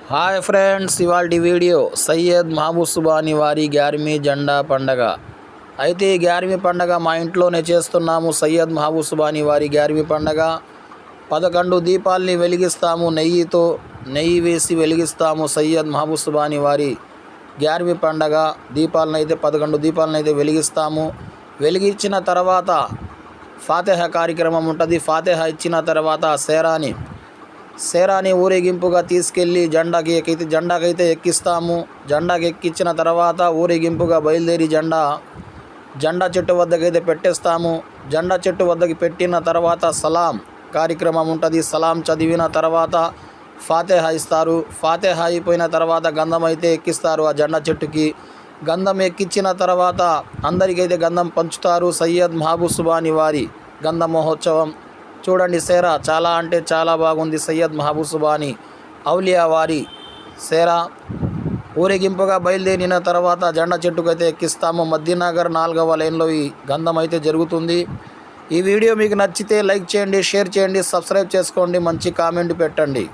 Hi friends, ఇవాల్టి video Syed Mahabub Subhani వారి గ్యార్మీ జెండా పండగ. అయితే ఈ గ్యార్మీ పండగ మా ఇంట్లోనే చేస్తున్నాము. సయ్యద్ మహబూబ్ సుబానీ వారి గ్యార్మీ పండగ 11 దీపాల్ని వెలిగిస్తాము. నెయ్యి వేసి వెలిగిస్తాము. సయ్యద్ మహబూబ్ సుబానీ వారి గ్యార్మీ పండగ దీపాలను అయితే 11 దీపాలను అయితే వెలిగిస్తాము. వెలిగించిన తర్వాత ఫాతిహా కార్యక్రమం ఉంటుంది. ఫాతిహా ఇచ్చిన తర్వాత సేరాని ఊరేగింపుగా తీసుకెళ్ళి జెండాకైతే ఎక్కిస్తాము. జెండాకి ఎక్కించిన తర్వాత ఊరేగింపుగా బయలుదేరి జెండా చెట్టు వద్దకైతే పెట్టేస్తాము. జెండా చెట్టు వద్దకి పెట్టిన తర్వాత సలాం కార్యక్రమం ఉంటుంది. సలాం చదివిన తర్వాత ఫాతిహా ఇస్తారు. ఫాతిహా అయిపోయిన తర్వాత గంధం అయితే ఎక్కిస్తారు. ఆ జెండా చెట్టుకి గంధం ఎక్కించిన తర్వాత అందరికైతే గంధం పంచుతారు. సయ్యద్ మహబూబ్ సుబానీ వారి గంధ మహోత్సవం చూడండి. సేరా చాలా అంటే చాలా బాగుంది. సయ్యద్ మహబూబ్ సుబానీ ఔలియా వారి సేరా ఊరేగింపుగా బయలుదేరిన తర్వాత జెండా చెట్టుకైతే ఎక్కిస్తాము. మదీనానగర్ 4వ లైన్లో ఈ గంధం అయితే జరుగుతుంది. ఈ వీడియో మీకు నచ్చితే లైక్ చేయండి, షేర్ చేయండి, సబ్స్క్రైబ్ చేసుకోండి, మంచి కామెంట్ పెట్టండి.